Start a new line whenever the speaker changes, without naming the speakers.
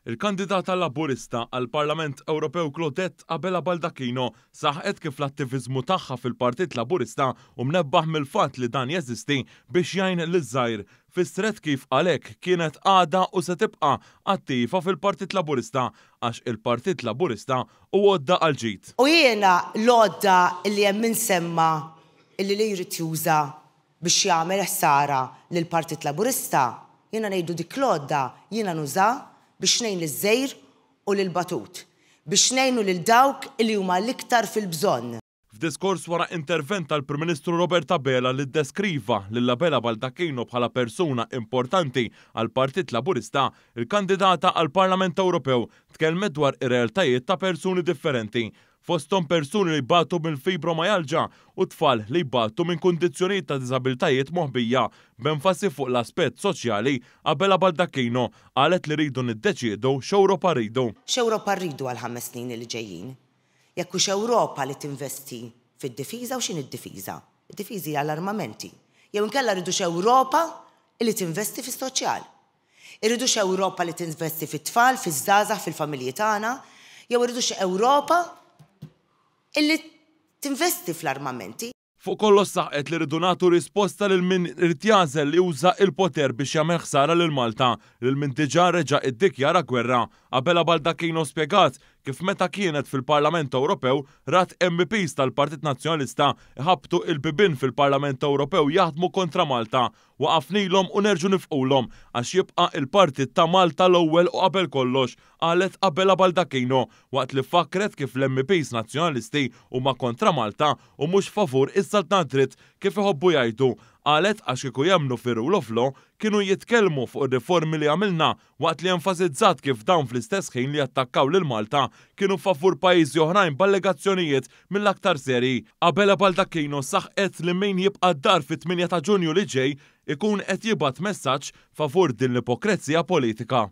Il-kandidata Laburista għall-Parlament Ewropew Claudette Abela Baldacchino saħqet kif l-attivizmu tagħha fil-Partit Laburista u mnebbaħ mill-fatt li dan jeżisti biex jgħin liż-żgħir fistret kif għalhekk kienet għada u se tibqa' attiva fil-Partit Laburista għax il-Partit Laburista u għodda għal ġid.
U jiena l-għodda li hemm insemma illi li jrid juża biex jagħmel ħsara lill-Partit Laburista, jiena ngħidu dik l-għodda jiena nuża biex ngħin liż-żgħir u lill-batut, biex ngħinu lil dawk li huma l-iktar fil-bżonn.
F'diskors wara intervent tal-Prim Ministru Robert Abela li ddeskriva lil Abela Baldacchino bħala persuna importanti għall-Partit Laburista, il-kandidata għall-Parlament Ewropew tkellmet dwar ir-realtajiet ta' persuni differenti, fosthom persuni li jbatu mill-fibromialġa u tfal li jbatu minn kundizzjonijiet ta' diżabiltajiet moħbija b'enfasi fuq l-aspett soċjali. Abela Baldacchino qalet li rridu niddeċiedu x'Ewropa rridu.
X'Ewropa rridu għal 5 snin li ġejjin? Jekk hux Ewropa li tinvesti fid-difiża u x'in id-difiża? Id-difiżi għall-armamenti. Jew inkella rridu x'Ewropa li tinvesti fis-soċjal. Irridu x'Ewropa li tinvesti fit-tfal, fiż-żgħażagħ, fil-familji tagħna, jew irridu x'Ewropa illi tinvesti fl-armamenti.
Fuq kollox saħqet li rridu nagħtu risposta lil min irid jażel li juża l-poter biex jagħmel ħsara lil Malta, lil min diġà reġa' iddikjara gwerra. Abela Baldacchino spjegat kif meta kienet fil-Parlament Ewropew rat MPs tal-Partit Nazzjonalista iħabbtu il-bibien fil-Parlament Ewropew jaħdmu kontra Malta, waqafnilhom u nerġu nifqulhom għax jibqa' il-Partit ta' Malta l-ewwel u qabel kollox, qalet Abela Baldacchino waqt li fakkret kif l-MPs Nazzjonalisti huma kontra Malta u mhux favur is-Saltnat Dritt kif iħobbu jgħidu. Qalet għax kieku jemmnu fir-rule of law kienu jitkellmu fuq ir-riformi li għamilna waqt li enfasizzat kif dawn fl-istess ħin li attakkaw lil Malta kienu favur pajjiżi oħrajn b'allegazzjonijiet mill-aktar serji. Abela Baldacchino saħqet li min jibqa' d-dar fit-8 ta' Ġunju li ġej ikun qed jibgħat messaġġ favur din l-ipokrezija politika.